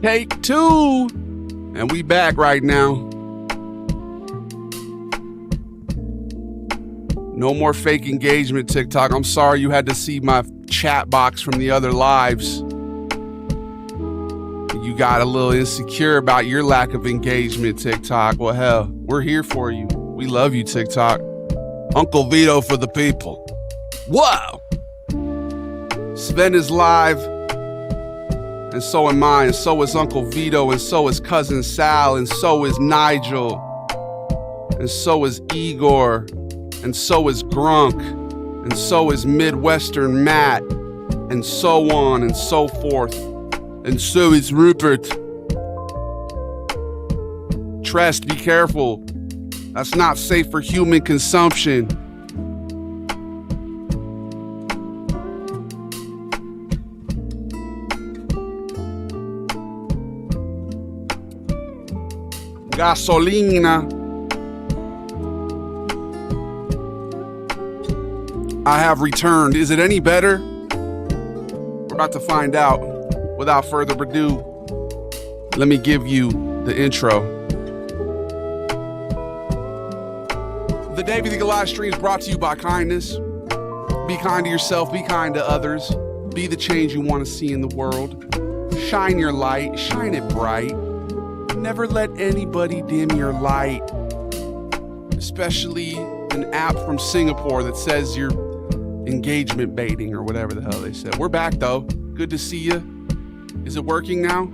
Take two. And we back right now. No more fake engagement, TikTok. I'm sorry you had to see my chat box from the other lives. You got a little insecure about your lack of engagement, TikTok. Well, hell, we're here for you. We love you, TikTok. Uncle Vito for the people. Whoa! Sven is live. And so am I, and so is Uncle Vito, and so is Cousin Sal, and so is Nigel, and so is Igor, and so is Grunk, and so is Midwestern Matt, and so on and so forth, and so is Rupert. Trest, be careful. That's not safe for human consumption. Gasolina. I have returned. Is it any better? We're about to find out. Without further ado, let me give you the intro. The David the Goliath stream is brought to you by kindness. Be kind to yourself, be kind to others. Be the change you want to see in the world. Shine your light, shine it bright. Never let anybody dim your light, especially an app from Singapore that says you're engagement baiting or whatever the hell they said. We're back though. Good to see you. Is it working now?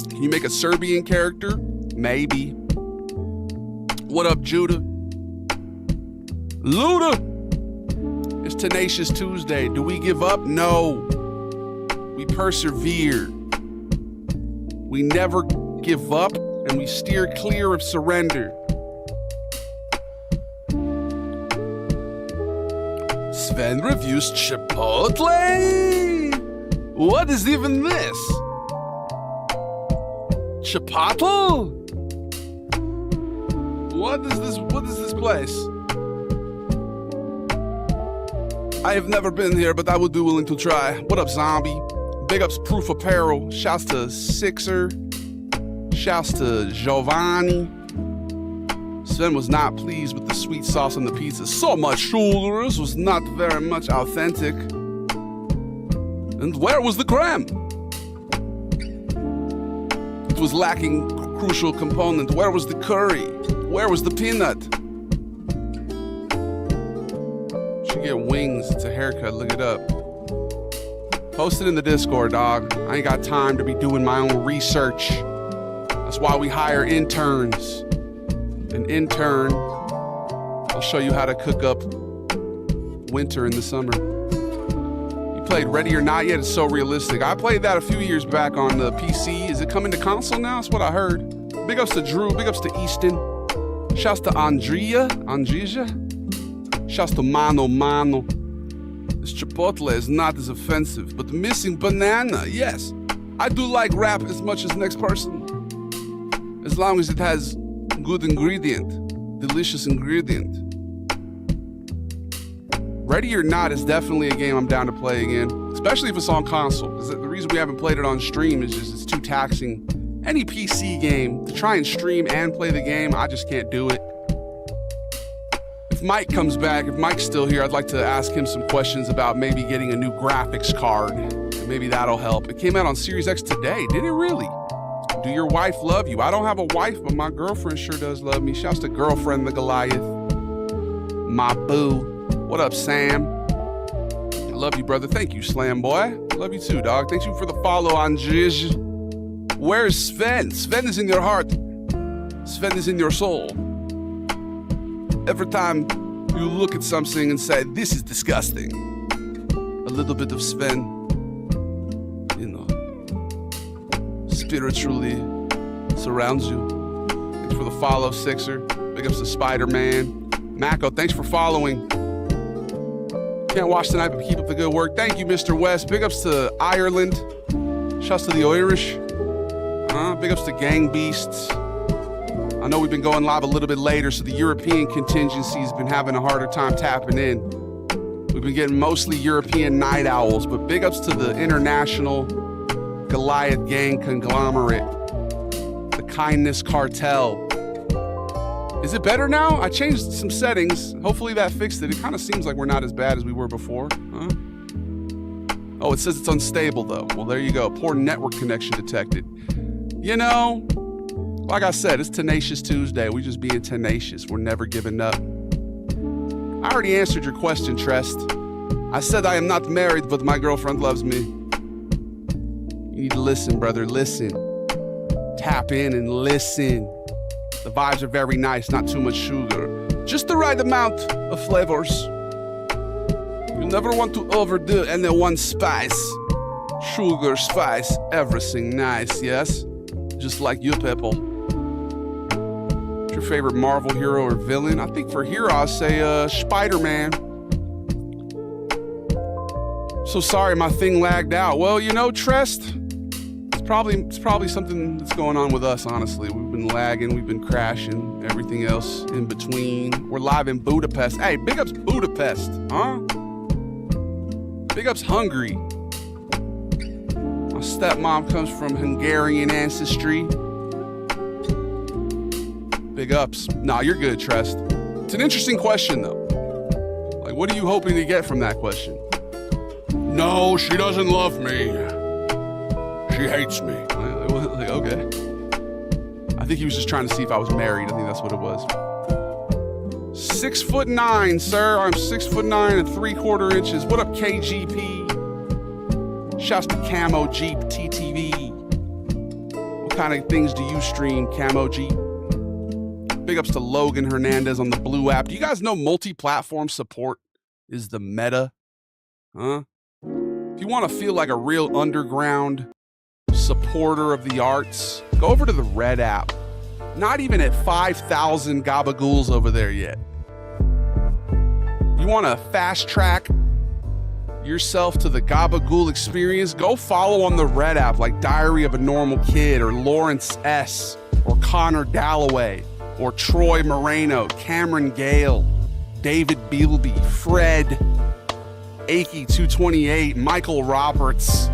Can you make a Serbian character? Maybe. What up, Judah? Luda! It's Tenacious Tuesday. Do we give up? No. We persevere. We never give up, and we steer clear of surrender. Sven reviews Chipotle. What is even this? Chipotle? What is this? What is this place? I have never been here, but I would be willing to try. What up, zombie? Big ups Proof Apparel. Shouts to Sixer. Shouts to Giovanni. Sven was not pleased with the sweet sauce on the pizza. So much sugar. This was not very much authentic. And where was the creme? It was lacking a crucial component. Where was the curry? Where was the peanut? Should get wings. It's a haircut. Look it up. Post it in the Discord, dog. I ain't got time to be doing my own research. That's why we hire interns. An intern will show you how to cook up winter in the summer. You played Ready or Not yet? It's so realistic. I played that a few years back on the PC. Is it coming to console now? That's what I heard. Big ups to Drew. Big ups to Easton. Shouts to Andrea. Shouts to Mano. This Chipotle is not as offensive, but the missing banana, yes. I do like rap as much as the next person. As long as it has good ingredient, delicious ingredient. Ready or Not is definitely a game I'm down to play again, especially if it's on console. The reason we haven't played it on stream is just it's too taxing. Any PC game, to try and stream and play the game, I just can't do it. If Mike comes back, if Mike's still here, I'd like to ask him some questions about maybe getting a new graphics card. Maybe that'll help. It came out on Series X today. Did it really? Do your wife love you? I don't have a wife, but my girlfriend sure does love me. Shouts to Girlfriend the Goliath. My boo. What up, Sam? I love you, brother. Thank you, Slam Boy. Love you too, dog. Thank you for the follow on Jiz. Where's Sven? Sven is in your heart. Sven is in your soul. Every time you look at something and say, this is disgusting, a little bit of Sven, you know, spiritually surrounds you. Thanks for the follow, Sixer. Big ups to Spider-Man. Mako, thanks for following. Can't watch tonight, but keep up the good work. Thank you, Mr. West. Big ups to Ireland. Shouts to the Irish. Big ups to Gang Beasts. I know we've been going live a little bit later, so the European contingency has been having a harder time tapping in. We've been getting mostly European night owls, but big ups to the international Goliath gang conglomerate. The kindness cartel. Is it better now? I changed some settings. Hopefully that fixed it. It kind of seems like we're not as bad as we were before. Huh? Oh, it says it's unstable though. Well, there you go. Poor network connection detected. You know, like I said, it's Tenacious Tuesday. We just being tenacious. We're never giving up. I already answered your question, Trest. I said I am not married, but my girlfriend loves me. You need to listen, brother. Listen. Tap in and listen. The vibes are very nice, not too much sugar. Just the right amount of flavors. You never want to overdo any one spice. Sugar, spice, everything nice, yes? Just like you, people. What's your favorite Marvel hero or villain? I think for hero, I'll say Spider-Man. So sorry, my thing lagged out. Well, you know, Trest, it's probably something that's going on with us, honestly. We've been lagging, we've been crashing, everything else in between. We're live in Budapest. Hey, big ups Budapest, huh? Big ups Hungary. My stepmom comes from Hungarian ancestry. Big ups. Nah, you're good, Trest. It's an interesting question, though. Like, what are you hoping to get from that question? No, she doesn't love me. She hates me. Like, okay. I think he was just trying to see if I was married. I think that's what it was. 6'9", sir. I'm 6'9" and 3/4 inches. What up, KGP? Shouts to Camo Jeep TTV. What kind of things do you stream, Camo Jeep? Big ups to Logan Hernandez on the Blue app. Do you guys know multi-platform support is the meta? Huh? If you want to feel like a real underground supporter of the arts, go over to the Red app. Not even at 5,000 gabagools over there yet. You want to fast track yourself to the gabagool experience? Go follow on the Red app like Diary of a Normal Kid or Lawrence S. or Connor Dalloway or Troy Moreno, Cameron Gale, David Bealby, Fred, Aki 228, Michael Roberts,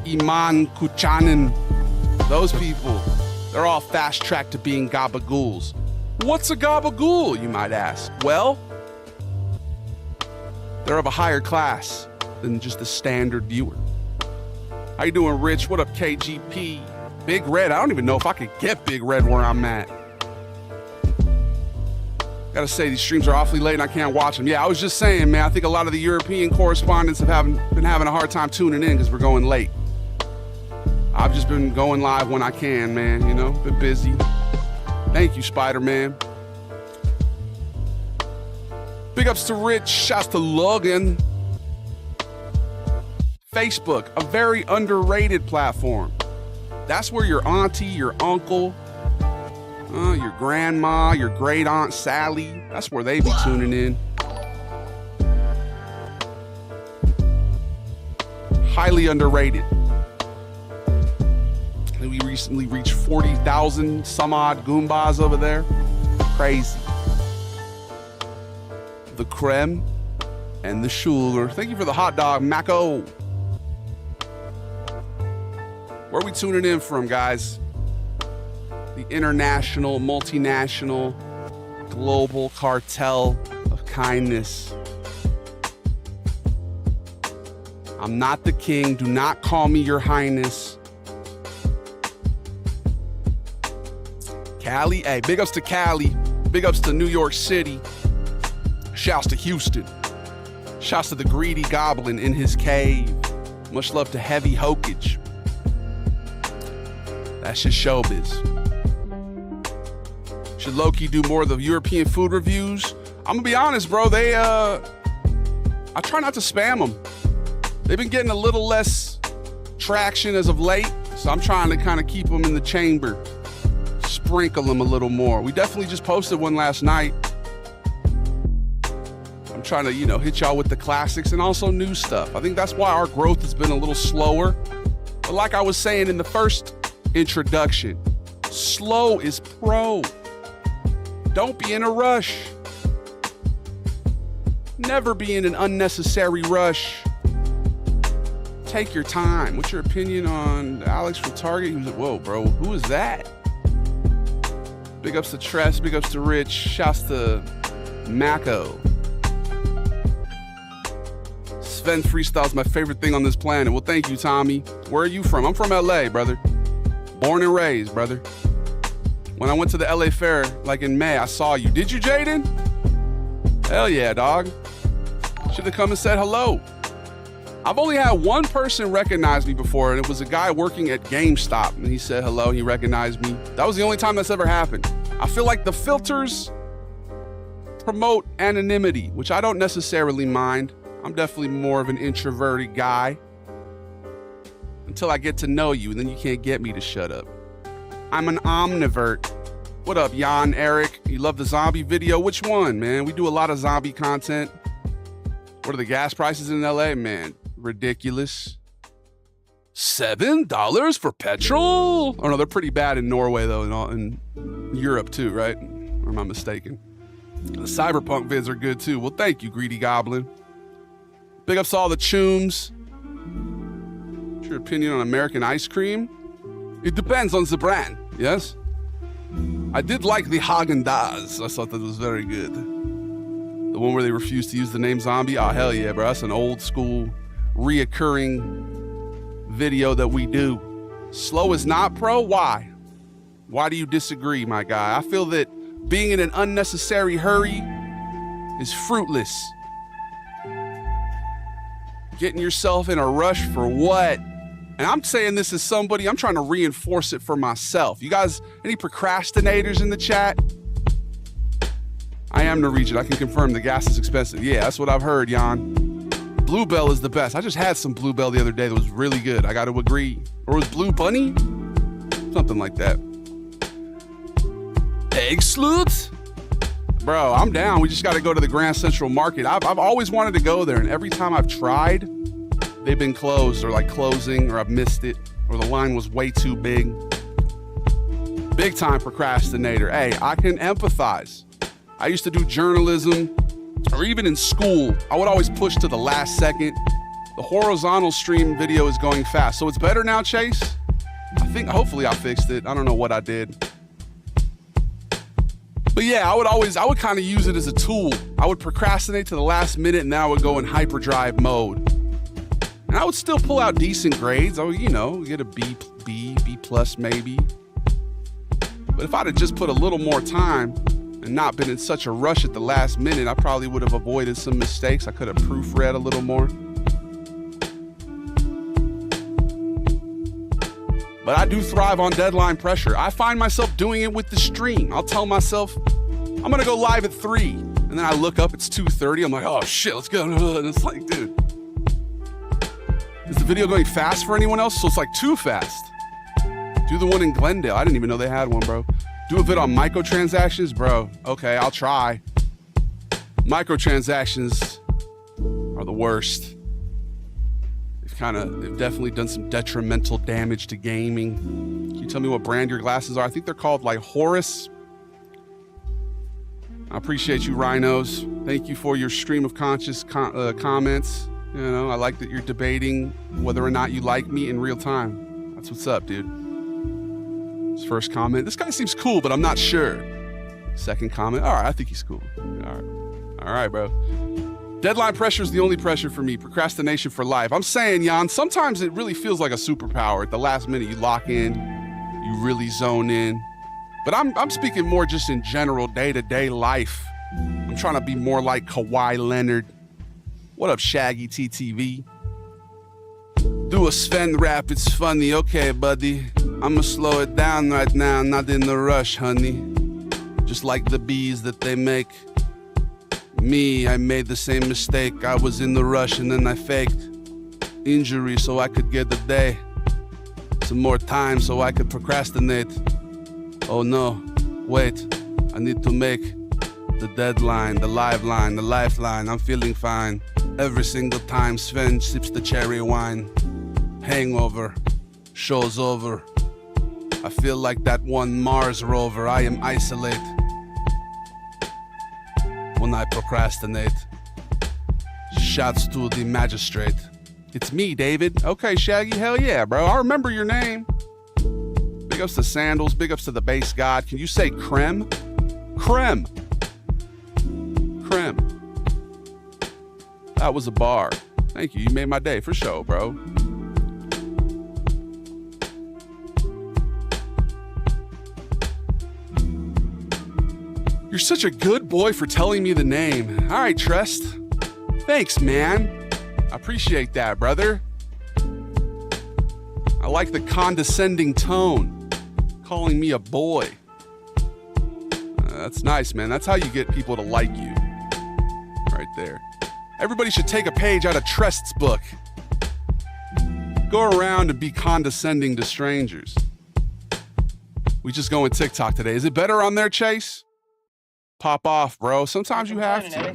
Iman Kuchanen. Those people, they're all fast-tracked to being gabagools. What's a gabagool, you might ask? Well, they're of a higher class than just a standard viewer. How you doing, Rich? What up, KGP? Big Red, I don't even know if I could get Big Red where I'm at. Gotta say, these streams are awfully late and I can't watch them. Yeah, I was just saying, man, I think a lot of the European correspondents have been having a hard time tuning in because we're going late. I've just been going live when I can, man, you know, been busy. Thank you, Spider-Man. Big ups to Rich, shouts to Logan. Facebook, a very underrated platform. That's where your auntie, your uncle, your grandma, your great aunt Sally, that's where they be tuning in. Highly underrated. We recently reached 40,000 some odd Goombas over there. Crazy. The creme and the sugar. Thank you for the hot dog, Mako. Where are we tuning in from, guys? The international, multinational, global cartel of kindness. I'm not the king. Do not call me your highness. Cali, hey, big ups to Cali. Big ups to New York City. Shouts to Houston. Shouts to the greedy goblin in his cave. Much love to Heavy Hokage. That's just showbiz. Should Loki do more of the European food reviews? I'm gonna be honest, bro. I try not to spam them. They've been getting a little less traction as of late, so I'm trying to kind of keep them in the chamber. Sprinkle them a little more. We definitely just posted one last night. I'm trying to, hit y'all with the classics and also new stuff. I think that's why our growth has been a little slower. But like I was saying in the first introduction, slow is pro. Don't be in a rush. Never be in an unnecessary rush. Take your time. What's your opinion on Alex from Target? He was like, whoa, bro, who is that? Big ups to Tress, big ups to Rich, shouts to Mako. Sven Freestyle's my favorite thing on this planet. Well, thank you, Tommy. Where are you from? I'm from LA, brother. Born and raised, brother. When I went to the LA Fair, like in May, I saw you. Did you, Jaden? Hell yeah, dog. Should have come and said hello. I've only had one person recognize me before, and it was a guy working at GameStop, and he said hello, he recognized me. That was the only time that's ever happened. I feel like the filters promote anonymity, which I don't necessarily mind. I'm definitely more of an introverted guy until I get to know you, and then you can't get me to shut up. I'm an omnivert. What up, Jan, Eric? You love the zombie video? Which one, man? We do a lot of zombie content. What are the gas prices in LA? Man, ridiculous. $7 for petrol? Oh no, they're pretty bad in Norway though, and in Europe too, right? Or am I mistaken? The cyberpunk vids are good too. Well, thank you, Greedy Goblin. Big ups to all the chooms. What's your opinion on American ice cream? It depends on the brand, yes? I did like the Haagen-Dazs. I thought that was very good. The one where they refused to use the name zombie? Oh, hell yeah, bro. That's an old school, reoccurring video that we do. Slow is not pro? Why? Why do you disagree, my guy? I feel that being in an unnecessary hurry is fruitless. Getting yourself in a rush for what? And I'm saying this as somebody, I'm trying to reinforce it for myself. You guys, any procrastinators in the chat? I am Norwegian. I can confirm the gas is expensive. Yeah, that's what I've heard, Jan. Bluebell is the best. I just had some Bluebell the other day that was really good. I got to agree. Or was Blue Bunny? Something like that. Egg Sloot? Bro, I'm down. We just got to go to the Grand Central Market. I've always wanted to go there, and every time I've tried, they've been closed or like closing, or I've missed it, or the line was way too big. Big time procrastinator. Hey, I can empathize. I used to do journalism, or even in school, I would always push to the last second. The horizontal stream video is going fast, so it's better now, Chase? I think, hopefully I fixed it. I don't know what I did. But yeah, I would kind of use it as a tool. I would procrastinate to the last minute, and then I would go in hyperdrive mode. And I would still pull out decent grades. I would, get a B plus maybe. But if I'd have just put a little more time and not been in such a rush at the last minute, I probably would have avoided some mistakes. I could have proofread a little more. But I do thrive on deadline pressure. I find myself doing it with the stream. I'll tell myself, I'm gonna go live at 3. And then I look up, it's 2:30. I'm like, oh shit, let's go. And it's like, dude, is the video going fast for anyone else? So it's like too fast. Do the one in Glendale. I didn't even know they had one, bro. Do a vid on microtransactions, bro. Okay, I'll try. Microtransactions are the worst. They've definitely done some detrimental damage to gaming. Can you tell me what brand your glasses are? I think they're called like Horus. I appreciate you, Rhinos. Thank you for your stream of conscious comments. I like that you're debating whether or not you like me in real time. That's what's up, dude. His first comment, this guy seems cool, but I'm not sure. Second comment, all right, I think he's cool. All right, bro. Deadline pressure is the only pressure for me. Procrastination for life. I'm saying, Jan, sometimes it really feels like a superpower. At the last minute, you lock in, you really zone in. But I'm speaking more just in general, day-to-day life. I'm trying to be more like Kawhi Leonard. What up, Shaggy TTV? Do a Sven rap, it's funny. Okay, buddy. I'ma slow it down right now, not in the rush, honey. Just like the bees that they make. Me, I made the same mistake. I was in the rush and then I faked injury so I could get the day. Some more time so I could procrastinate. Oh no, wait, I need to make the deadline, the live line, the lifeline. I'm feeling fine. Every single time Sven sips the cherry wine. Hangover, show's over. I feel like that one Mars rover. I am isolate. When I procrastinate. Shouts to the magistrate. It's me, David. Okay, Shaggy, hell yeah, bro. I remember your name. Big ups to Sandals. Big ups to the Bass God. Can you say creme? Creme. Creme. That was a bar. Thank you. You made my day for sure, bro. You're such a good boy for telling me the name. All right, Trest. Thanks, man. I appreciate that, brother. I like the condescending tone, calling me a boy. That's nice, man. That's how you get people to like you. Right there. Everybody should take a page out of Trest's book. Go around and be condescending to strangers. We just going TikTok today. Is it better on there, Chase? Pop off, bro. Sometimes you have to.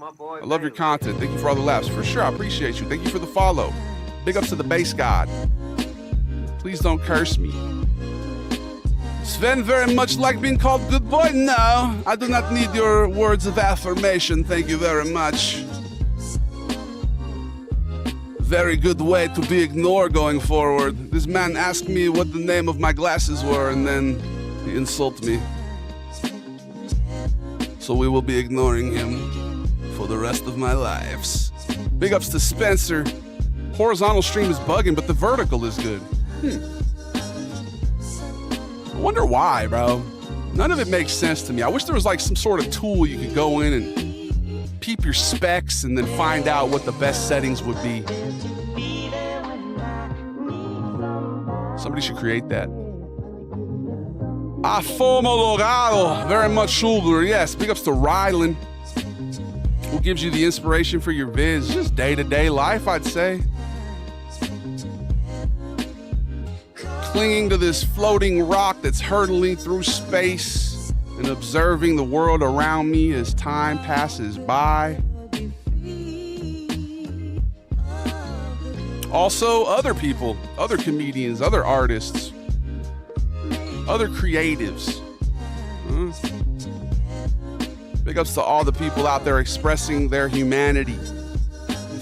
I love your content. Thank you for all the laughs. For sure, I appreciate you. Thank you for the follow. Big ups to the Bass God. Please don't curse me. Sven very much like being called good boy? No, I do not need your words of affirmation. Thank you very much. Very good way to be ignored going forward. This man asked me what the name of my glasses were and then he insulted me. So we will be ignoring him for the rest of my lives. Big ups to Spencer. Horizontal stream is bugging, but the vertical is good. I wonder why, bro. None of it makes sense to me. I wish there was like some sort of tool you could go in and peep your specs and then find out what the best settings would be. Somebody should create that. Afomologado. Very much sugar. Yes, big ups to Rylan. Who gives you the inspiration for your vids? Just day-to-day life, I'd say. Clinging to this floating rock that's hurtling through space and observing the world around me as time passes by. Also, other people, other comedians, other artists, other creatives. Big ups to all the people out there expressing their humanity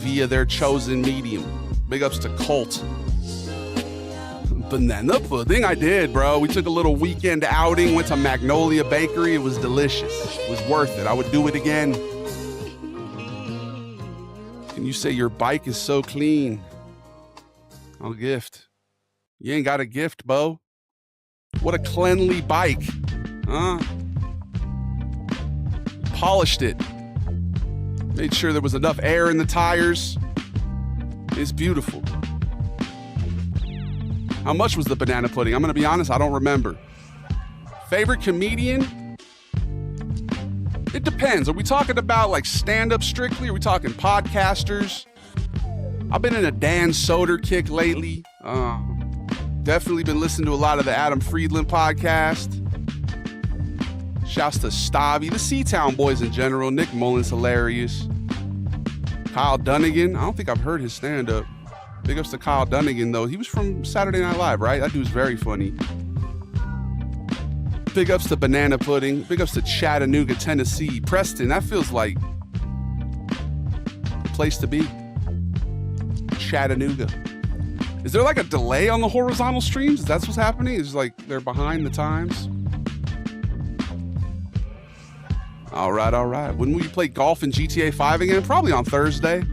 via their chosen medium. Big ups to Colt. Banana pudding? I did, bro. We took a little weekend outing, went to Magnolia Bakery. It was delicious. It was worth it. I would do it again. Can you say your bike is so clean? I'll gift. You ain't got a gift, Bo. What a cleanly bike. Huh? Polished it. Made sure there was enough air in the tires. It's beautiful. How much was the banana pudding? I'm going to be honest, I don't remember. Favorite comedian? It depends. Are we talking about like stand-up strictly? Are we talking podcasters? I've been in a Dan Soder kick lately. Definitely been listening to a lot of the Adam Friedland podcast. Shouts to Stabby, the Seatown boys in general. Nick Mullen's hilarious. Kyle Dunnigan. I don't think I've heard his stand-up. Big ups to Kyle Dunnigan, though. He was from Saturday Night Live, right? That dude's very funny. Big ups to Banana Pudding. Big ups to Chattanooga, Tennessee. Preston, that feels like a place to be. Chattanooga. Is there like a delay on the horizontal streams? That's what's happening? Is like they're behind the times? All right, all right. When will you play golf in GTA 5 again? Probably on Thursday.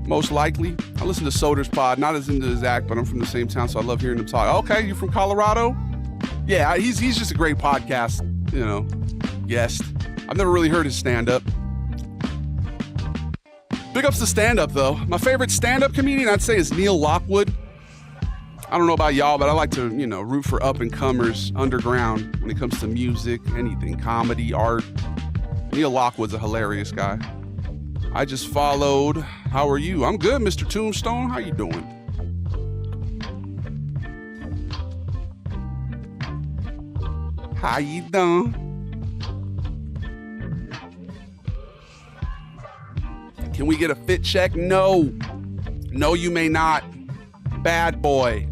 Most likely. I listen to Soder's pod, not as into his act, but I'm from the same town, so I love hearing him talk. Okay, you're from Colorado? Yeah, he's just a great podcast, guest. I've never really heard his stand-up. Big ups to stand-up, though. My favorite stand-up comedian, I'd say, is Neil Lockwood. I don't know about y'all, but I like to, root for up-and-comers underground when it comes to music, anything, comedy, art. Neil Lockwood's a hilarious guy. I just followed. How are you? I'm good, Mr. Tombstone. How you doing? How you doing? Can we get a fit check? No. No, you may not. Bad boy.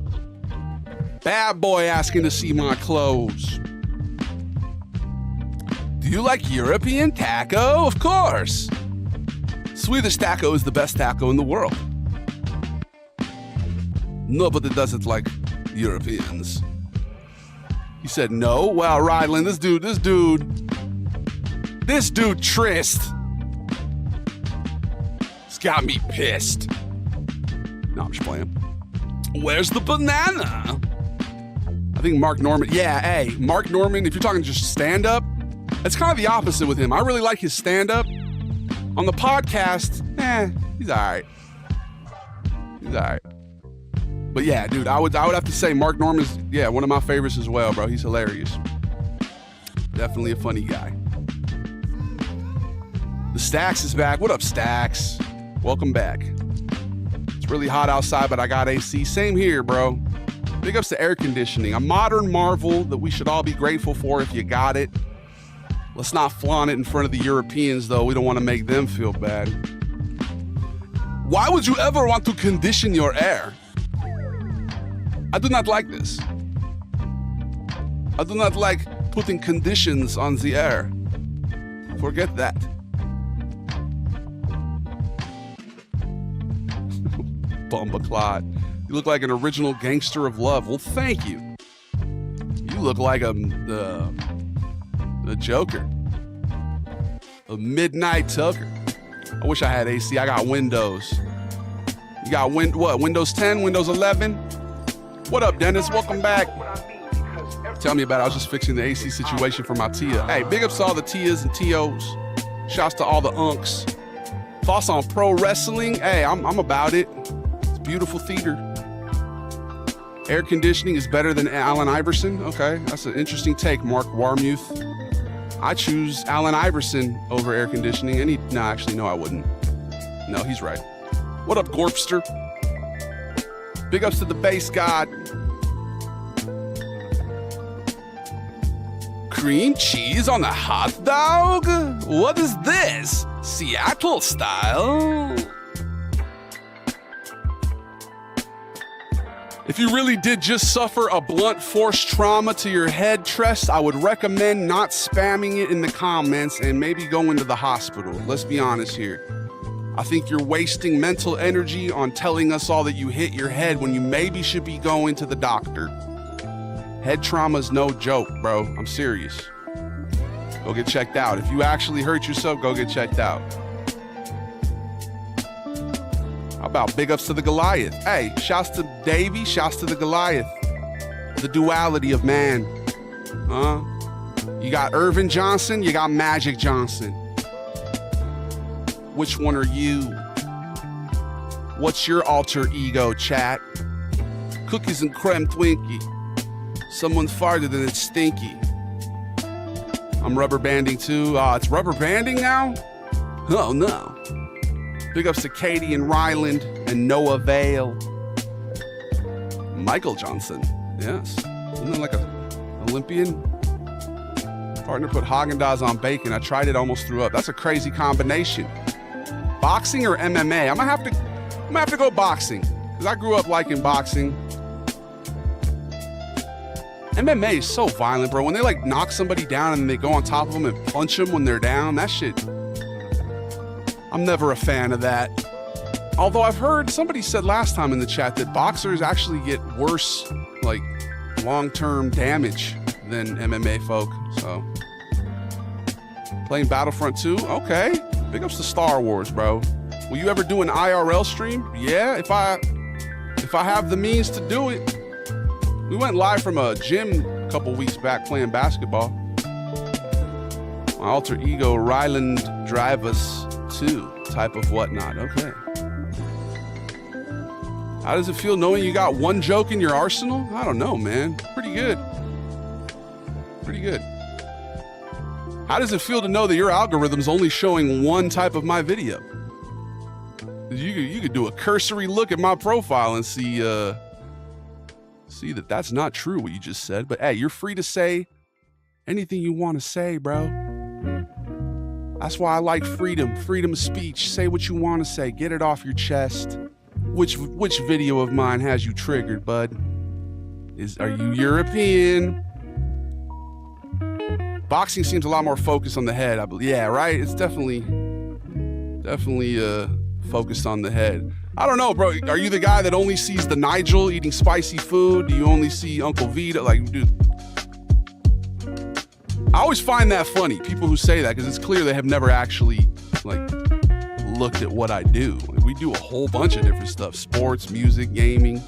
Bad boy asking to see my clothes. Do you like European taco? Of course. Swedish taco is the best taco in the world. Nobody does it like Europeans. He said no. Well, Ryland, this dude Trist. It's got me pissed. No, I'm just playing. Where's the banana? I think Mark Norman. Yeah, hey, Mark Norman, if you're talking just stand-up, it's kind of the opposite with him. I really like his stand-up. On the podcast, he's all right. He's all right. But yeah, dude, I would have to say Mark Norman's, one of my favorites as well, bro. He's hilarious. Definitely a funny guy. The Stacks is back. What up, Stacks? Welcome back. It's really hot outside, but I got AC. Same here, bro. Big ups to air conditioning. A modern marvel that we should all be grateful for if you got it. Let's not flaunt it in front of the Europeans, though. We don't want to make them feel bad. Why would you ever want to condition your air? I do not like this. I do not like putting conditions on the air. Forget that. Bumbaclot. You look like an original gangster of love. Well, thank you. You look like a Joker. A midnight Tucker. I wish I had AC. I got Windows. You got Windows 10, Windows 11? What up, Dennis? Welcome back. Tell me about it. I was just fixing the AC situation for my Tia. Hey, big ups to all the Tias and Tios. Shouts to all the unks. Thoughts on pro wrestling? Hey, I'm about it. It's beautiful theater. Air conditioning is better than Allen Iverson? Okay, that's an interesting take, Mark Warmuth. I choose Allen Iverson over air conditioning. No, I wouldn't. No, he's right. What up, Gorpster? Big ups to the base god. Cream cheese on a hot dog? What is this? Seattle style? If you really did just suffer a blunt force trauma to your head, Trest, I would recommend not spamming it in the comments and maybe going to the hospital. Let's be honest here. I think you're wasting mental energy on telling us all that you hit your head when you maybe should be going to the doctor. Head trauma is no joke, bro. I'm serious. Go get checked out. If you actually hurt yourself, go get checked out. How about big ups to the Goliath? Hey, shouts to Davey, shouts to the Goliath. The duality of man. You got Irvin Johnson, you got Magic Johnson. Which one are you? What's your alter ego, chat? Cookies and creme Twinkie. Someone farted and it's stinky. I'm rubber banding too. It's rubber banding now? Oh no. Big ups to Katie and Ryland and Noah Vale. Michael Johnson. Yes. Isn't that like an Olympian? Partner put Haagen-Dazs on bacon. I tried it, almost threw up. That's a crazy combination. Boxing or MMA? I'm gonna have to go boxing because I grew up liking boxing. MMA is so violent, bro. When they like knock somebody down and they go on top of them and punch them when they're down, that shit. I'm never a fan of that. Although I've heard somebody said last time in the chat that boxers actually get worse, like long-term damage than MMA folk. So playing Battlefront 2, okay. Big ups to Star Wars, bro. Will you ever do an IRL stream? Yeah, if I have the means to do it. We went live from a gym a couple weeks back playing basketball. My alter ego, Ryland Drive Us 2 type of whatnot. Okay. How does it feel knowing you got one joke in your arsenal? I don't know, man. Pretty good. Pretty good. How does it feel to know that your algorithm's only showing one type of my video? You could do a cursory look at my profile and see that that's not true what you just said. But hey, you're free to say anything you want to say, bro. That's why I like freedom of speech. Say what you want to say. Get it off your chest. Which video of mine has you triggered, bud? Are you European? Boxing seems a lot more focused on the head, I believe. Yeah, right? It's definitely focused on the head. I don't know, bro. Are you the guy that only sees the Nigel eating spicy food? Do you only see Uncle Vito? Like, dude. I always find that funny, people who say that, because it's clear they have never actually, like, looked at what I do. We do a whole bunch of different stuff. Sports, music, gaming.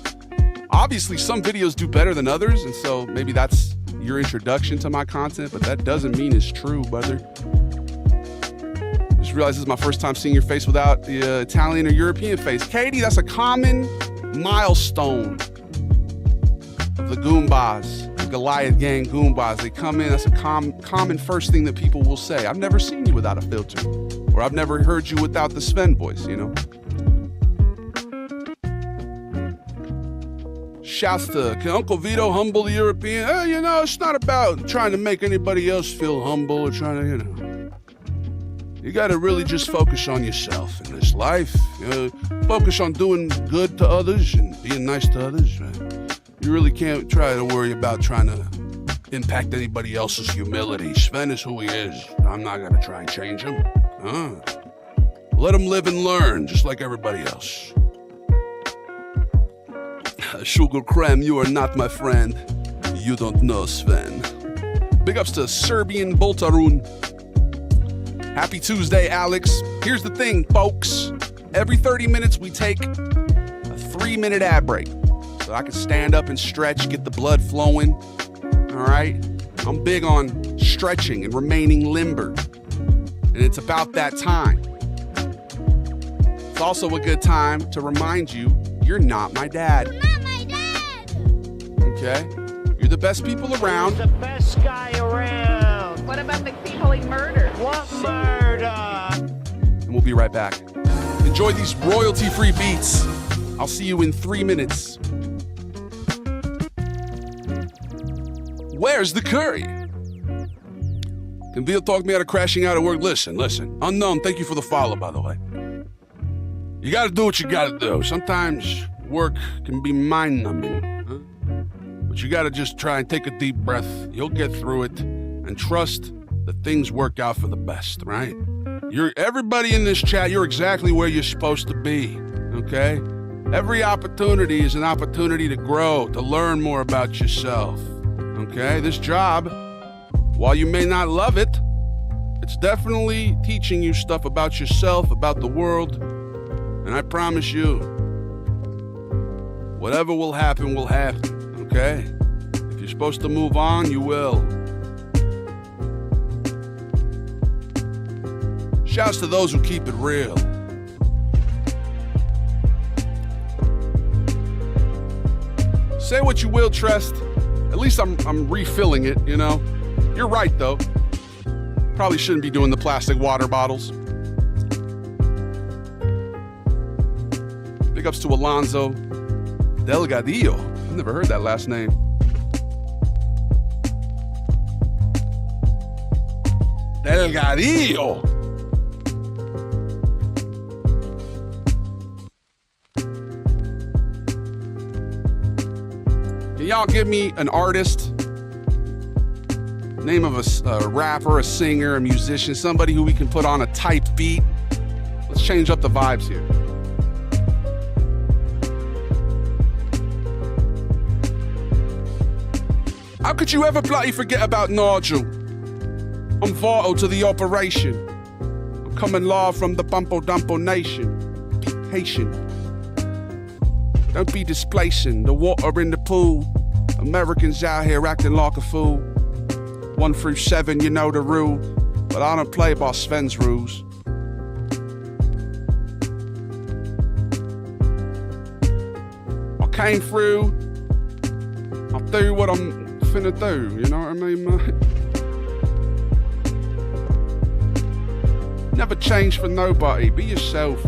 Obviously, some videos do better than others, and so maybe that's your introduction to my content, but that doesn't mean it's true, brother. Just realized this is my first time seeing your face without the Italian or European face. Katie, that's a common milestone of the Goombas, the Goliath gang Goombas. They come in, that's a common first thing that people will say. I've never seen you without a filter, or I've never heard you without the Sven voice, you know? Shouts to, can Uncle Vito humble the European? You know, it's not about trying to make anybody else feel humble or trying to, you know. You gotta really just focus on yourself in this life. You know, focus on doing good to others and being nice to others. You really can't try to worry about trying to impact anybody else's humility. Sven is who he is. I'm not gonna try and change him. Let him live and learn, just like everybody else. Sugar Creme, you are not my friend. You don't know Sven. Big ups to Serbian Boltarun. Happy Tuesday, Alex. Here's the thing, folks. Every 30 minutes, we take a 3-minute ad break. So I can stand up and stretch, get the blood flowing. All right? I'm big on stretching and remaining limber. And it's about that time. It's also a good time to remind you, you're not my dad. You're not my dad! Okay? You're the best people around. He's the best guy around. What about the people he murdered? What murder? And we'll be right back. Enjoy these royalty-free beats. I'll see you in 3 minutes. Where's the curry? Can Vito talk me out of crashing out at work? Listen. Unknown, thank you for the follow, by the way. You gotta do what you gotta do. Sometimes work can be mind-numbing, huh? But you gotta just try and take a deep breath. You'll get through it, and trust that things work out for the best, right? Everybody in this chat, you're exactly where you're supposed to be, okay? Every opportunity is an opportunity to grow, to learn more about yourself, okay? This job, while you may not love it, it's definitely teaching you stuff about yourself, about the world. And I promise you, whatever will happen, okay? If you're supposed to move on, you will. Shouts to those who keep it real. Say what you will, Trest. At least I'm refilling it, you know? You're right, though. Probably shouldn't be doing the plastic water bottles. Big ups to Alonzo Delgadillo. I've never heard that last name. Delgadillo. Can y'all give me an artist? Name of a rapper, a singer, a musician, somebody who we can put on a type beat. Let's change up the vibes here. How could you ever bloody forget about Nigel? I'm vital to the operation. I'm coming live from the Bumpo Dumpo Nation. Be patient. Don't be displacing the water in the pool. Americans out here acting like a fool. 1 through 7, you know the rule. But I don't play by Sven's rules. I came through. I'll do what I'm finna do, you know what I mean, mate? Never change for nobody, be yourself.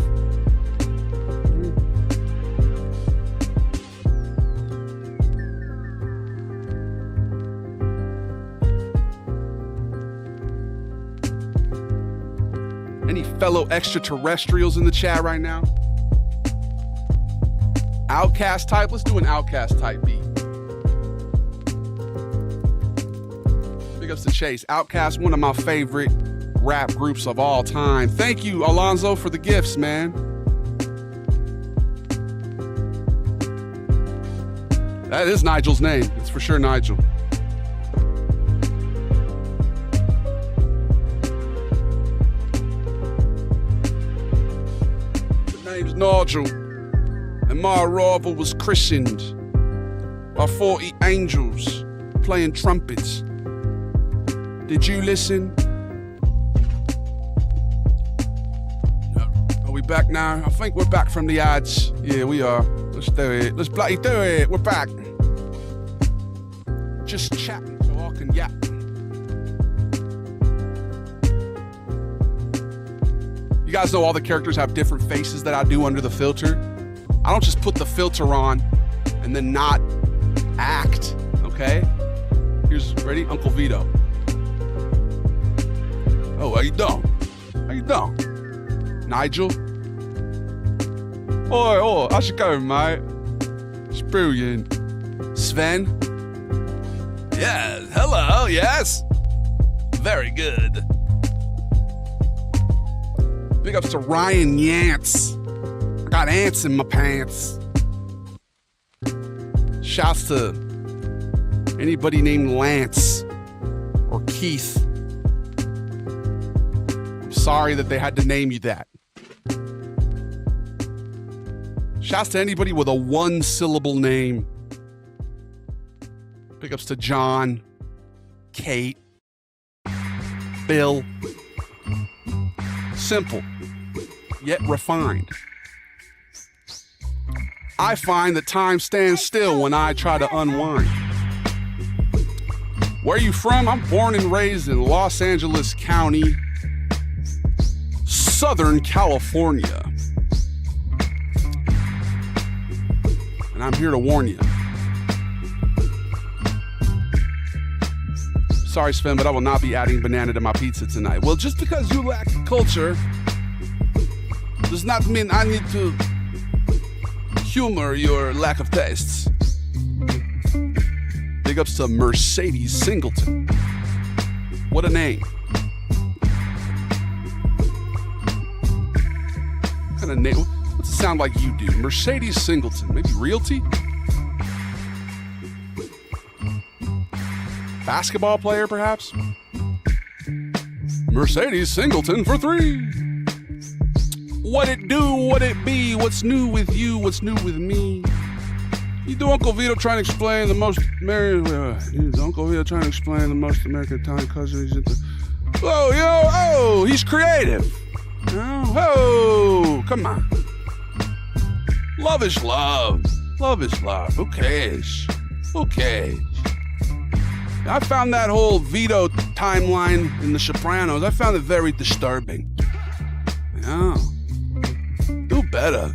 Any fellow extraterrestrials in the chat right now? Outcast type? Let's do an Outcast type beat. Big ups to Chase. Outcast, one of my favorite rap groups of all time. Thank you, Alonzo, for the gifts, man. That is Nigel's name. It's for sure Nigel. My name's Nigel, and my arrival was christened by 40 angels playing trumpets. Did you listen? Are we back now? I think we're back from the ads. Yeah, we are. Let's do it. Let's bloody do it. We're back. Just chatting so I can yap. You guys know all the characters have different faces that I do under the filter. I don't just put the filter on and then not act, okay? Here's, ready? Uncle Vito. Oh, how you doing? How you doing? Nigel? Oi, how's it going, mate? It's brilliant. Sven? Yes, hello, yes. Very good. Big ups to Ryan Yance. I got ants in my pants. Shouts to anybody named Lance or Keith. I'm sorry that they had to name you that. Shouts to anybody with a one-syllable name. Big ups to John, Kate, Bill. Simple, yet refined. I find that time stands still when I try to unwind. Where are you from? I'm born and raised in Los Angeles County, Southern California. And I'm here to warn you. Sorry, Sven, but I will not be adding banana to my pizza tonight. Well, just because you lack culture does not mean I need to humor your lack of tastes. Big ups to Mercedes Singleton. What a name. What kind of name? What's it sound like you do? Mercedes Singleton. Maybe Realty? Basketball player, perhaps? Mercedes Singleton for 3. What it do, what it be, what's new with you, what's new with me? You do Uncle Vito trying to explain the most Uncle Vito trying to explain the most American time cousin. He's into. Oh, yo, he's creative. Oh, come on. Love is love. Love is love. Who cares? Who cares? I found that whole Vito timeline in The Sopranos, I found it very disturbing. Yeah. Do better.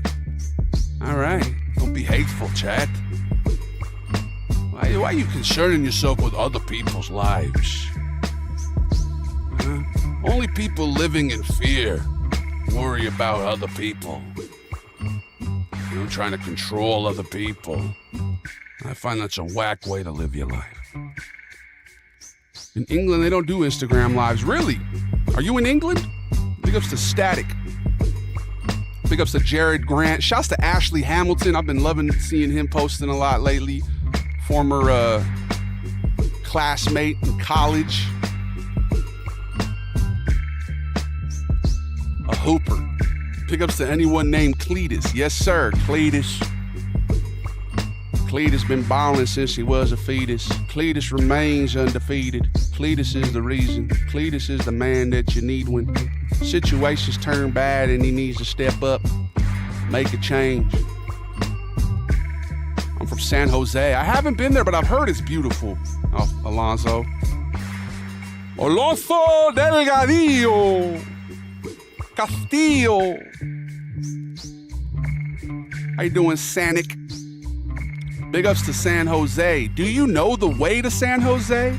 All right. Don't be hateful, Chad. Why are you concerning yourself with other people's lives? Only people living in fear worry about other people. You know, trying to control other people. I find that's a whack way to live your life. In England, they don't do Instagram lives. Really? Are you in England? Big ups to Static. Big ups to Jared Grant. Shouts to Ashley Hamilton. I've been loving seeing him posting a lot lately. Former classmate in college. A hooper. Big ups to anyone named Cletus. Yes, sir, Cletus. Cletus been balling since he was a fetus. Cletus remains undefeated. Cletus is the reason. Cletus is the man that you need when situations turn bad and he needs to step up, make a change. I'm from San Jose. I haven't been there, but I've heard it's beautiful. Oh, Alonso Delgadillo Castillo. How you doing, Sanic? Big ups to San Jose. Do you know the way to San Jose?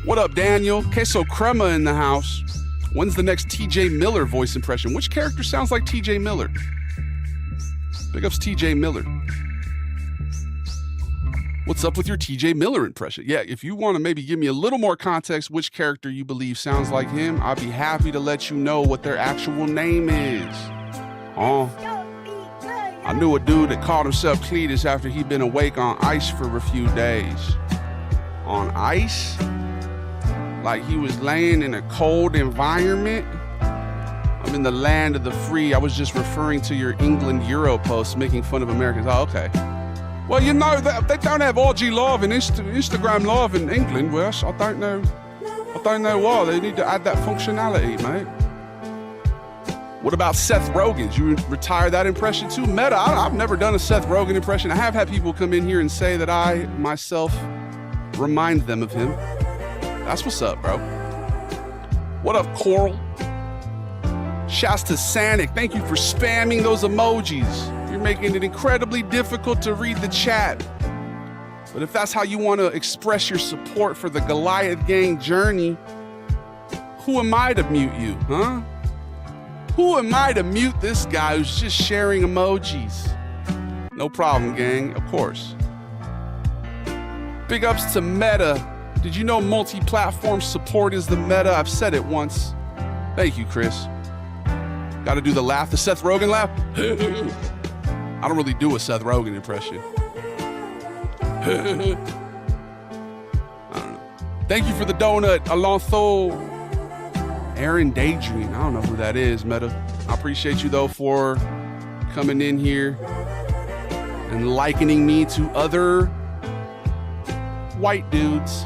What up, Daniel? Queso Crema in the house. When's the next TJ Miller voice impression? Which character sounds like TJ Miller? Big ups TJ Miller. What's up with your TJ Miller impression? Yeah, if you want to maybe give me a little more context which character you believe sounds like him, I'd be happy to let you know what their actual name is. Oh. I knew a dude that called himself Cletus after he'd been awake on ice for a few days. On ice? Like he was laying in a cold environment? I'm in the land of the free. I was just referring to your England Euro post making fun of Americans. Oh, okay. Well, you know, they don't have orgy love and Instagram love in England, Wes. I don't know why. They need to add that functionality, mate. What about Seth Rogen's? You retire that impression too? Meta, I've never done a Seth Rogen impression. I have had people come in here and say that I, myself, remind them of him. That's what's up, bro. What up, Coral? Shouts to Sanic. Thank you for spamming those emojis. You're making it incredibly difficult to read the chat. But if that's how you want to express your support for the Goliath Gang journey, who am I to mute you, huh? Who am I to mute this guy who's just sharing emojis? No problem, gang, of course. Big ups to Meta. Did you know multi-platform support is the meta? I've said it once. Thank you, Chris. Got to do the laugh, the Seth Rogen laugh. I don't really do a Seth Rogen impression. I don't know. Thank you for the donut, Alonso. Aaron Daydream. I don't know who that is, Meta. I appreciate you, though, for coming in here and likening me to other white dudes.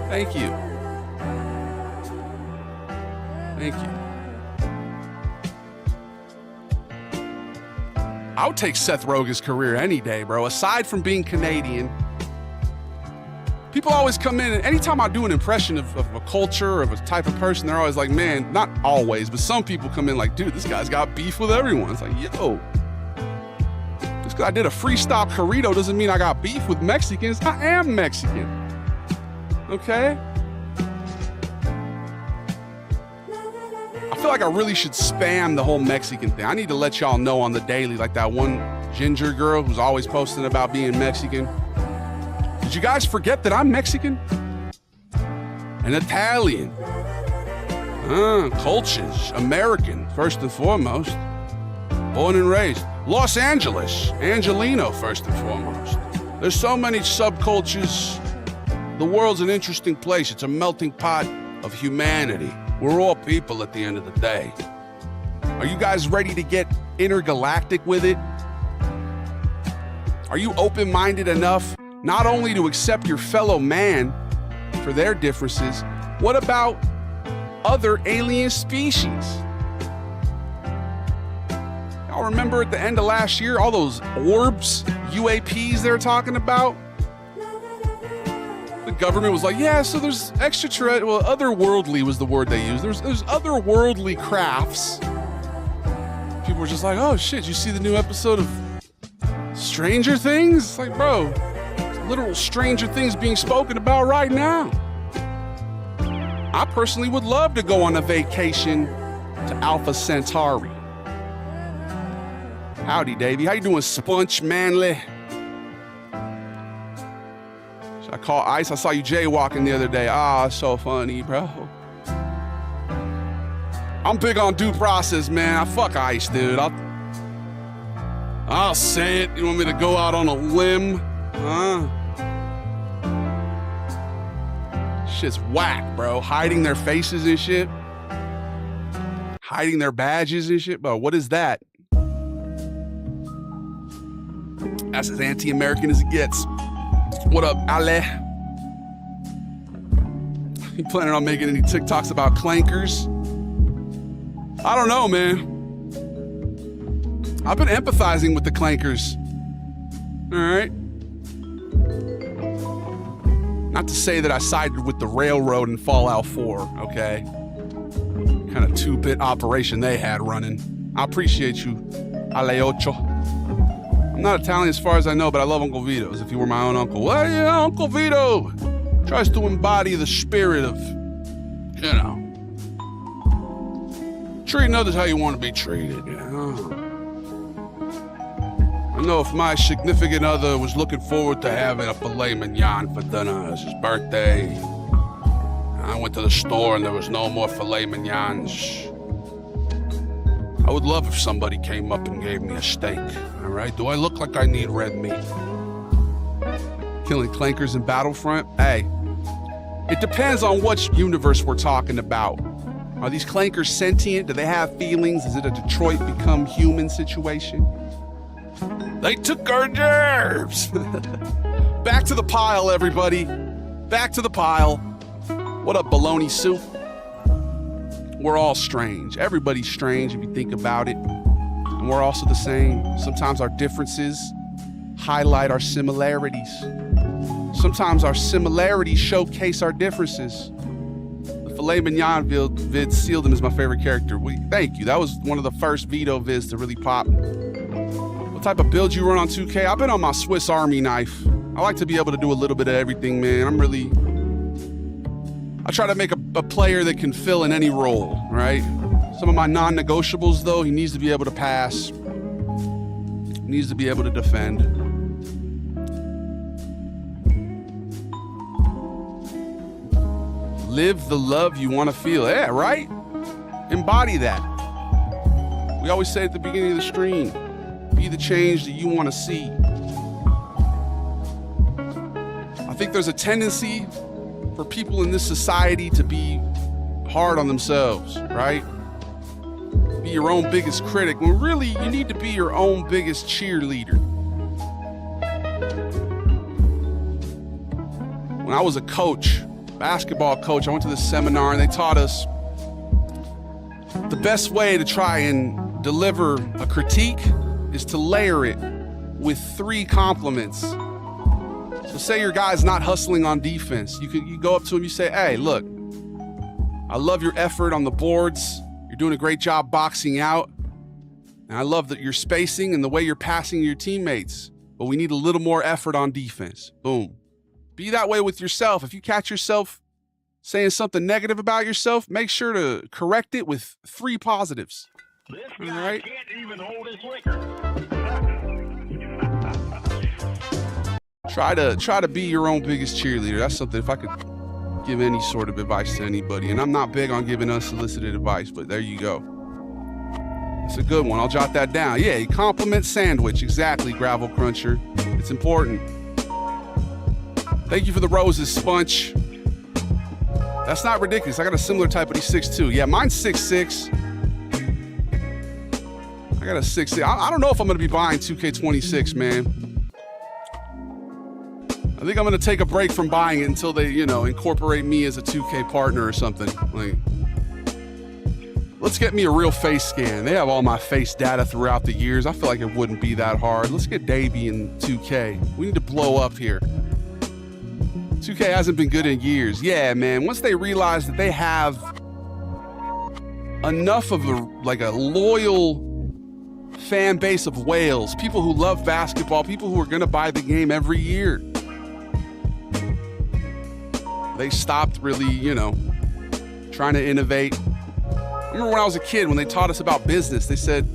Thank you. Thank you. I would take Seth Rogen's career any day, bro. Aside from being Canadian, people always come in, and anytime I do an impression of a culture, of a type of person, they're always like, man, not always, but some people come in like, dude, this guy's got beef with everyone. It's like, yo, just because I did a freestyle burrito doesn't mean I got beef with Mexicans. I am Mexican, okay? I feel like I really should spam the whole Mexican thing. I need to let y'all know on the daily, like that one ginger girl who's always posting about being Mexican. Did you guys forget that I'm Mexican? And Italian. Cultures, American, first and foremost. Born and raised. Los Angeles, Angelino, first and foremost. There's so many subcultures. The world's an interesting place. It's a melting pot of humanity. We're all people at the end of the day. Are you guys ready to get intergalactic with it? Are you open-minded enough not only to accept your fellow man for their differences, what about other alien species? Y'all remember at the end of last year, all those orbs, UAPs they were talking about? The government was like, yeah, so there's extraterrestrial, well, otherworldly was the word they used. There's otherworldly crafts. People were just like, oh shit, you see the new episode of Stranger Things? It's like, bro, literal Stranger Things being spoken about right now. I personally would love to go on a vacation to Alpha Centauri. Howdy, Davey. How you doing, Spunch Manly? Should I call ICE? I saw you jaywalking the other day. Ah, so funny, bro. I'm big on due process, man. I fuck ICE, dude. I'll say it. You want me to go out on a limb? Huh? Shit's whack, bro. Hiding their faces and shit. Hiding their badges and shit. Bro, what is that? That's as anti-American as it gets. What up, Ale? You planning on making any TikToks about clankers? I don't know, man. I've been empathizing with the clankers. All right. Not to say that I sided with the railroad in Fallout 4, okay? Kind of two-bit operation they had running. I appreciate you, Ale Ocho. I'm not Italian as far as I know, but I love Uncle Vito as if he were my own uncle. Well, yeah, Uncle Vito tries to embody the spirit of, you know, treating others how you want to be treated, you know? I know if my significant other was looking forward to having a filet mignon for dinner, it's his birthday. I went to the store and there was no more filet mignons. I would love if somebody came up and gave me a steak. All right, do I look like I need red meat? Killing clankers in Battlefront? Hey, it depends on which universe we're talking about. Are these clankers sentient? Do they have feelings? Is it a Detroit become human situation? They took our nerves. Back to the pile, everybody. Back to the pile. What up, bologna soup? We're all strange. Everybody's strange if you think about it. And we're also the same. Sometimes our differences highlight our similarities. Sometimes our similarities showcase our differences. The filet mignon vid sealed him as my favorite character. Thank you. That was one of the first Vito vids to really pop. What type of build you run on 2K? I've been on my Swiss Army knife. I like to be able to do a little bit of everything, man. I try to make a player that can fill in any role, right? Some of my non-negotiables, though, he needs to be able to pass. He needs to be able to defend. Live the love you want to feel. Yeah, right? Embody that. We always say at the beginning of the stream, be the change that you want to see. I think there's a tendency for people in this society to be hard on themselves, right? Be your own biggest critic, when really you need to be your own biggest cheerleader. When I was a coach, basketball coach, I went to this seminar and they taught us the best way to try and deliver a critique is to layer it with 3 compliments. So say your guy's not hustling on defense. You go up to him, you say, hey, look, I love your effort on the boards. You're doing a great job boxing out. And I love that you're spacing and the way you're passing your teammates. But we need a little more effort on defense. Boom. Be that way with yourself. If you catch yourself saying something negative about yourself, make sure to correct it with 3 positives. This guy All right? can't even hold his liquor. Try to be your own biggest cheerleader. That's something, if I could give any sort of advice to anybody, and I'm not big on giving unsolicited advice, but there you go. It's a good one. I'll jot that down. Yeah, compliment sandwich. Exactly, Gravel Cruncher. It's important. Thank you for the roses, Sponge. That's not ridiculous. I got a similar type, but he's 6'2". Yeah, mine's 6'6". I got a 6'6". I don't know if I'm going to be buying 2K26, man. I think I'm going to take a break from buying it until they, incorporate me as a 2K partner or something. Like, let's get me a real face scan. They have all my face data throughout the years. I feel like it wouldn't be that hard. Let's get Davey in 2K. We need to blow up here. 2K hasn't been good in years. Yeah, man. Once they realize that they have enough of a loyal fan base of whales, people who love basketball, people who are going to buy the game every year, they stopped really, trying to innovate. I remember when I was a kid, when they taught us about business, they said,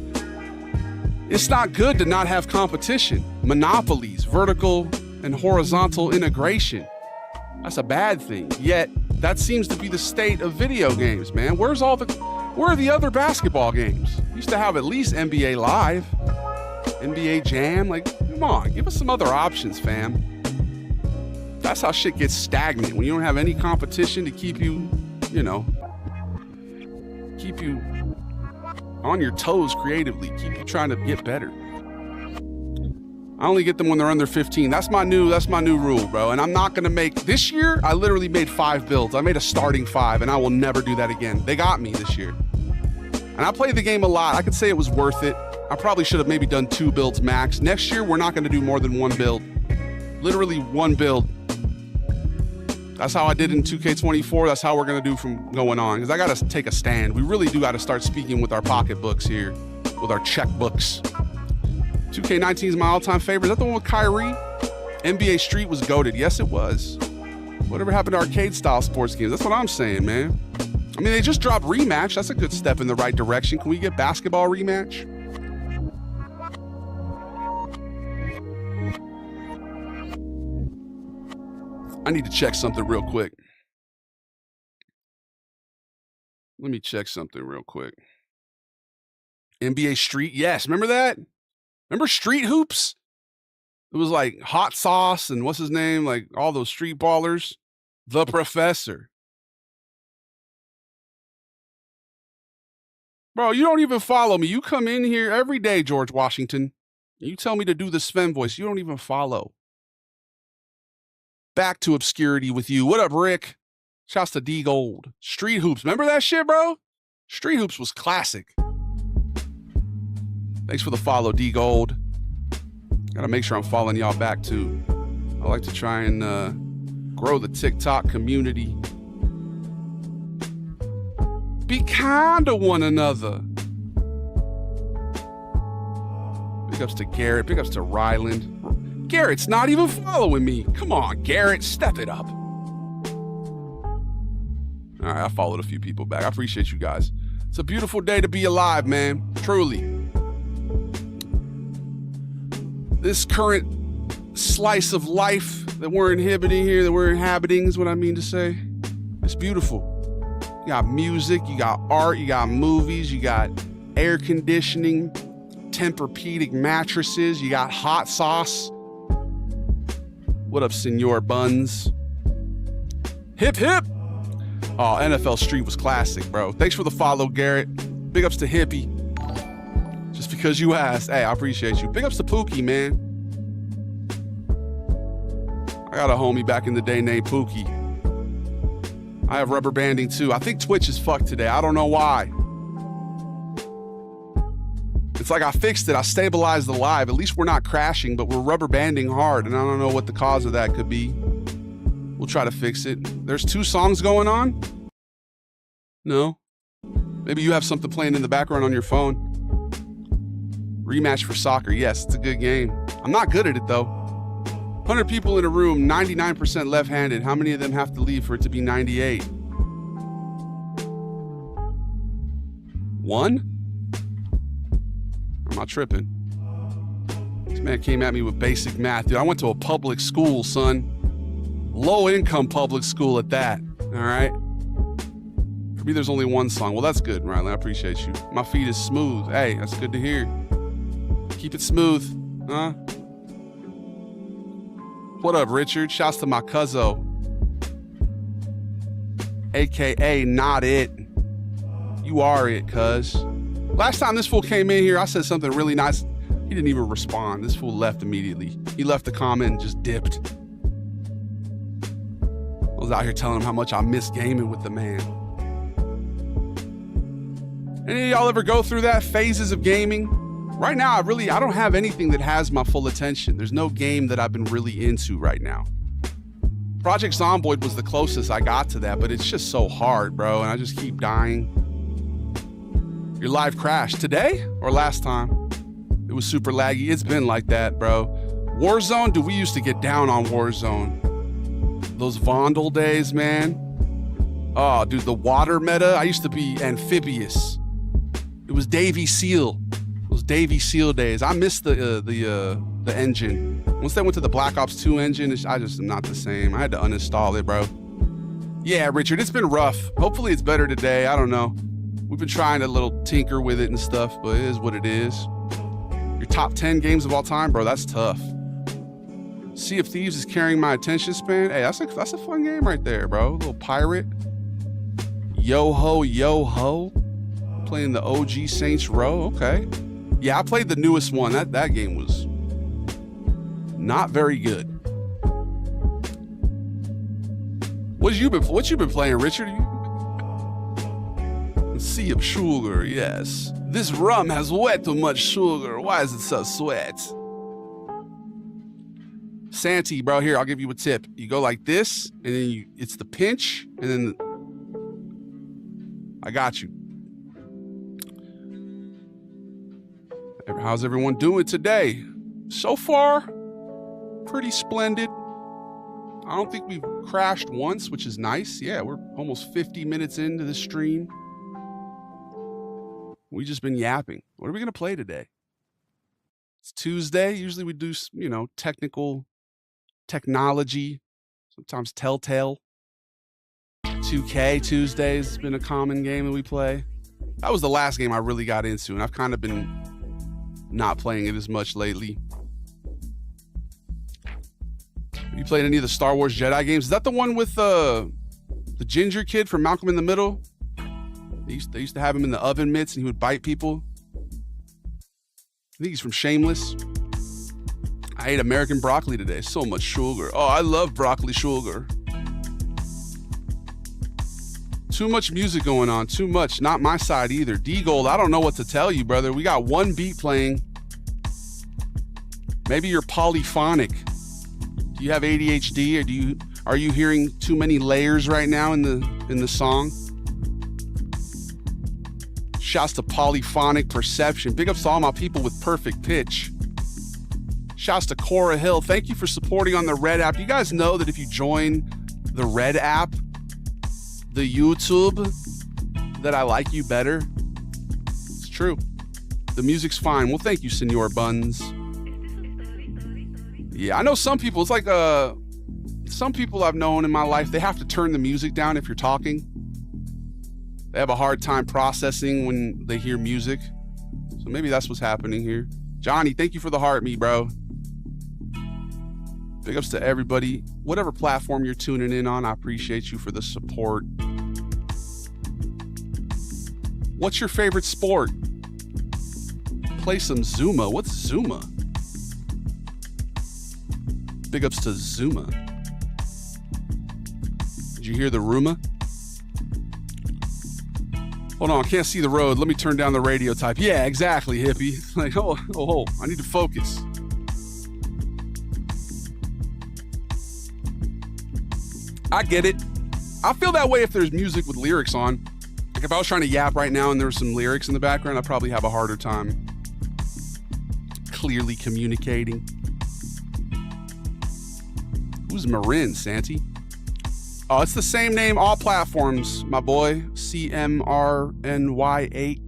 it's not good to not have competition. Monopolies, vertical and horizontal integration. That's a bad thing. Yet, that seems to be the state of video games, man. Where are the other basketball games? Used to have at least NBA Live, NBA Jam. Come on, give us some other options, fam. That's how shit gets stagnant, when you don't have any competition to keep you, keep you on your toes creatively, keep you trying to get better. I only get them when they're under 15. That's my new rule, bro. And I'm not gonna this year, I literally made 5 builds. I made a starting 5, and I will never do that again. They got me this year. And I played the game a lot. I could say it was worth it. I probably should have maybe done 2 builds max. Next year, we're not gonna do more than 1 build. Literally 1 build. That's how I did in 2K24. That's how we're going to do from going on. Because I got to take a stand. We really do got to start speaking with our pocketbooks here, with our checkbooks. 2K19 is my all-time favorite. Is that the one with Kyrie? NBA Street was goated. Yes, it was. Whatever happened to arcade-style sports games? That's what I'm saying, man. I mean, they just dropped Rematch. That's a good step in the right direction. Can we get basketball Rematch? I need to check something real quick. Let me check something real quick. NBA Street, yes. Remember that? Remember Street Hoops? It was like Hot Sauce and what's his name? Like all those street ballers. The Professor. Bro, you don't even follow me. You come in here every day, George Washington. You tell me to do the Sven voice. You don't even follow. Back to obscurity with you. What up, Rick? Shouts to D Gold. Street Hoops. Remember that shit, bro? Street Hoops was classic. Thanks for the follow, D Gold. Gotta make sure I'm following y'all back too. I like to try and grow the TikTok community. Be kind to one another. Big ups to Garrett. Big ups to Ryland. Garrett's not even following me. Come on, Garrett, step it up. All right, I followed a few people back. I appreciate you guys. It's a beautiful day to be alive, man. Truly. This current slice of life that we're inhibiting here, that we're inhabiting is what I mean to say. It's beautiful. You got music, you got art, you got movies, you got air conditioning, Tempur-Pedic mattresses, you got hot sauce. What up, Senor Buns? Hip, hip. Oh, NFL Street was classic, bro. Thanks for the follow, Garrett. Big ups to Hippie. Just because you asked. Hey, I appreciate you. Big ups to Pookie, man. I got a homie back in the day named Pookie. I have rubber banding too. I think Twitch is fucked today. I don't know why. It's like I fixed it. I stabilized the live. At least we're not crashing, but we're rubber banding hard. And I don't know what the cause of that could be. We'll try to fix it. There's 2 songs going on? No? Maybe you have something playing in the background on your phone. Rematch for soccer. Yes, it's a good game. I'm not good at it though. 100 people in a room, 99% left-handed. How many of them have to leave for it to be 98? 1? I'm not tripping. This man came at me with basic math. Dude, I went to a public school, son. Low-income public school at that, all right? For me, there's only 1 song. Well, that's good, Riley. I appreciate you. My feed is smooth. Hey, that's good to hear. Keep it smooth, huh? What up, Richard? Shouts to my cuzzo. AKA not it. You are it, cuz. Last time this fool came in here, I said something really nice. He didn't even respond. This fool left immediately. He left the comment and just dipped. I was out here telling him how much I miss gaming with the man. Any of y'all ever go through that? Phases of gaming? Right now, I don't have anything that has my full attention. There's no game that I've been really into right now. Project Zomboid was the closest I got to that, but it's just so hard, bro, and I just keep dying. Your live crashed today or last time? It was super laggy. It's been like that, bro. Warzone, dude, we used to get down on Warzone. Those Vondel days, man. Oh, dude, the water meta. I used to be amphibious. It was Davy Seal. Those Davy Seal days. I missed the engine. Once they went to the Black Ops 2 engine, I just am not the same. I had to uninstall it, bro. Yeah, Richard, it's been rough. Hopefully it's better today. I don't know. We've been trying to little tinker with it and stuff, but it is what it is. Your top 10 games of all time, bro, that's tough. Sea of Thieves is carrying my attention span. Hey, that's a fun game right there, bro. A little pirate. Yo ho, yo ho. Playing the OG Saints Row. Okay. Yeah, I played the newest one. That game was not very good. What you been playing, Richard? Sea of Sugar, yes. This rum has way too much sugar. Why is it so sweet? Santi, bro, here, I'll give you a tip. You go like this, and then it's the pinch, and then I got you. How's everyone doing today? So far, pretty splendid. I don't think we've crashed once, which is nice. Yeah, we're almost 50 minutes into the stream. We've just been yapping. What are we going to play today? It's Tuesday. Usually we do, technology, sometimes Telltale. 2K Tuesdays has been a common game that we play. That was the last game I really got into, and I've kind of been not playing it as much lately. Have you played any of the Star Wars Jedi games? Is that the one with the ginger kid from Malcolm in the Middle? They used to have him in the oven mitts and he would bite people. I think he's from Shameless. I ate American broccoli today. So much sugar. Oh, I love broccoli sugar. Too much music going on. Too much. Not my side either. D-Gold, I don't know what to tell you, brother. We got one beat playing. Maybe you're polyphonic. Do you have ADHD, or are you hearing too many layers right now in the song? Shouts to polyphonic perception. Big ups to all my people with perfect pitch. Shouts to Cora Hill. Thank you for supporting on the Red app. You guys know that if you join the Red app, the YouTube, that I like you better. It's true. The music's fine. Well, thank you, Senor Buns. Yeah, I know some people, it's like some people I've known in my life, they have to turn the music down if you're talking. They have a hard time processing when they hear music. So maybe that's what's happening here. Johnny, thank you for the heart, me, bro. Big ups to everybody. Whatever platform you're tuning in on, I appreciate you for the support. What's your favorite sport? Play some Zuma. What's Zuma? Big ups to Zuma. Did you hear the rumor? Hold on, I can't see the road. Let me turn down the radio type. Yeah, exactly, hippie. Like, oh, I need to focus. I get it. I feel that way if there's music with lyrics on. Like if I was trying to yap right now and there were some lyrics in the background, I'd probably have a harder time clearly communicating. Who's Marin, Santi? Oh, it's the same name, all platforms, my boy. CMRNY8.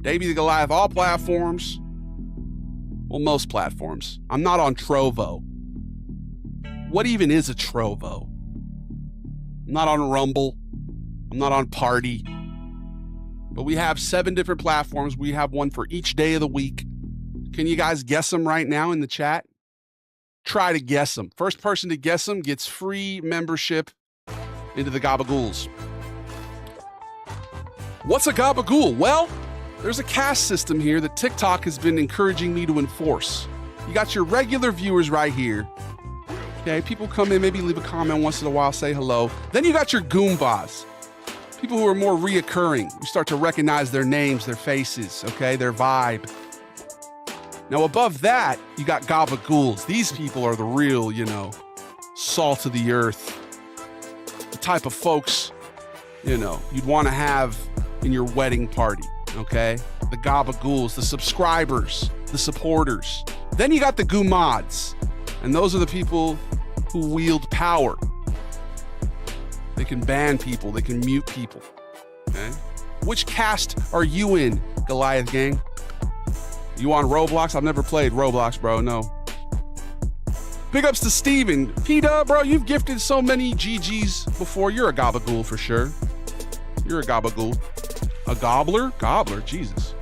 Davey the Goliath, all platforms. Well, most platforms. I'm not on Trovo. What even is a Trovo? I'm not on Rumble. I'm not on Party. But we have 7 different platforms. We have one for each day of the week. Can you guys guess them right now in the chat? Try to guess them. First person to guess them gets free membership into the Gabagools. What's a Gabagool? Well, there's a caste system here that TikTok has been encouraging me to enforce. You got your regular viewers right here. Okay, people come in, maybe leave a comment once in a while, say hello. Then you got your Goombas. People who are more reoccurring. You start to recognize their names, their faces, okay, their vibe. Now above that, you got Gabagools. These people are the real, salt of the earth. The type of folks, you'd want to have in your wedding party, okay? The Gabagools, the subscribers, the supporters. Then you got the Goomods, and those are the people who wield power. They can ban people, they can mute people, okay? Which caste are you in, Goliath Gang? You on Roblox? I've never played Roblox, bro, no. Big ups to Steven. P-Dub, bro, you've gifted so many GGs before. You're a Gabagool for sure. You're a Gabagool. A gobbler? Gobbler, Jesus.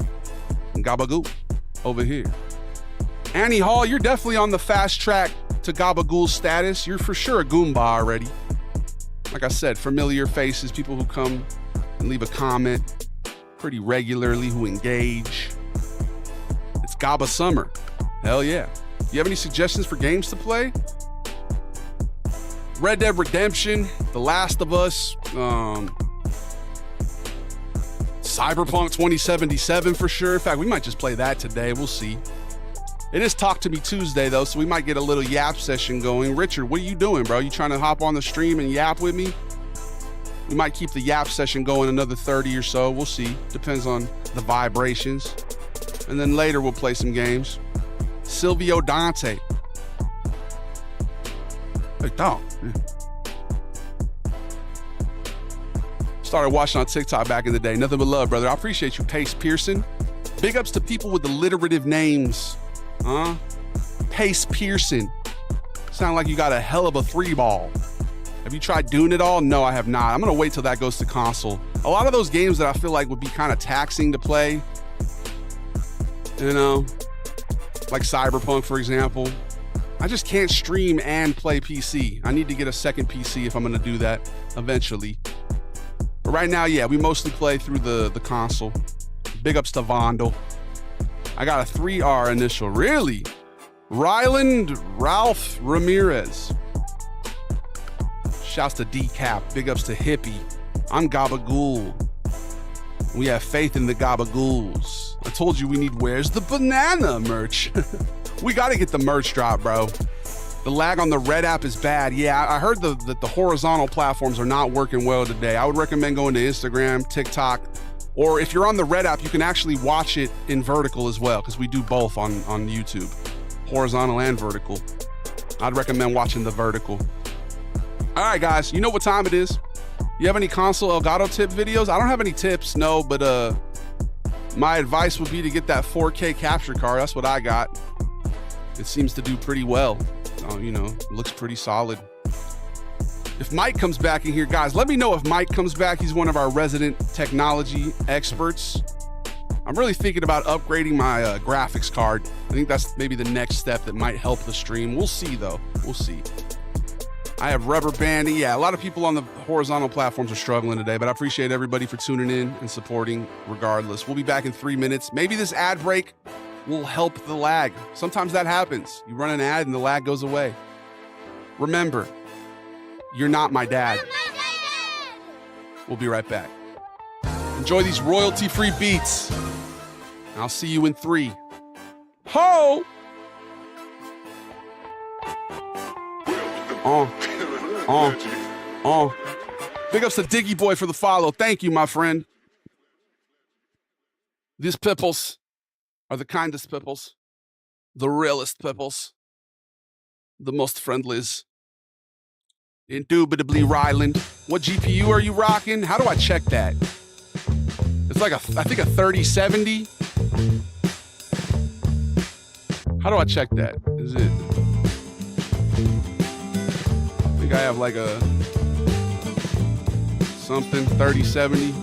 Gabagool over here. Annie Hall, you're definitely on the fast track to Gabagool status. You're for sure a Goomba already. Like I said, familiar faces, people who come and leave a comment pretty regularly, who engage. It's Gaba Summer. Hell yeah. You have any suggestions for games to play? Red Dead Redemption, The Last of Us, Cyberpunk 2077 for sure. In fact, we might just play that today. We'll see. It is Talk to Me Tuesday, though, so we might get a little yap session going. Richard, what are you doing, bro? You trying to hop on the stream and yap with me? We might keep the yap session going another 30 or so. We'll see. Depends on the vibrations. And then later we'll play some games. Silvio Dante. Hey, dog. Started watching on TikTok back in the day. Nothing but love, brother. I appreciate you, Pace Pearson. Big ups to people with alliterative names. Pace Pearson. Sound like you got a hell of a 3-ball. Have you tried doing it all? No, I have not. I'm going to wait till that goes to console. A lot of those games that I feel like would be kind of taxing to play, you know, like Cyberpunk, for example. I just can't stream and play PC. I need to get a second PC if I'm gonna do that eventually. But right now, yeah, we mostly play through the console. Big ups to Vondel. I got a 3R initial, really? Ryland Ralph Ramirez. Shouts to Decap. Big ups to Hippie. I'm Gabagool. We have faith in the Gabagools. I told you we need Where's the Banana merch. We got to get the merch drop, bro. The lag on the Red app is bad. Yeah, I heard that the horizontal platforms are not working well today. I would recommend going to Instagram, TikTok, or if you're on the Red app, you can actually watch it in vertical as well, because we do both on YouTube, horizontal and vertical. I'd recommend watching the vertical. All right, guys, you know what time it is. You have any console Elgato tip videos? I don't have any tips, no, but my advice would be to get that 4K capture card. That's what I got. It seems to do pretty well. You know, it looks pretty solid. If Mike comes back in here, guys, let me know if Mike comes back. He's one of our resident technology experts. I'm really thinking about upgrading my graphics card. I think that's maybe the next step that might help the stream. We'll see, though. We'll see. I have rubber banding. Yeah, a lot of people on the horizontal platforms are struggling today, but I appreciate everybody for tuning in and supporting regardless. We'll be back in 3 minutes. Maybe this ad break will help the lag. Sometimes that happens. You run an ad and the lag goes away. Remember, you're not my dad. We'll be right back. Enjoy these royalty-free beats. I'll see you in 3. Ho! Big ups to Diggy Boy for the follow. Thank you, my friend. These pipples are the kindest pipples, the realest pipples, the most friendlies. Indubitably Ryland. What GPU are you rocking? How do I check that? It's like I think a 3070. How do I check that? Is it? I think I have like a something 3070.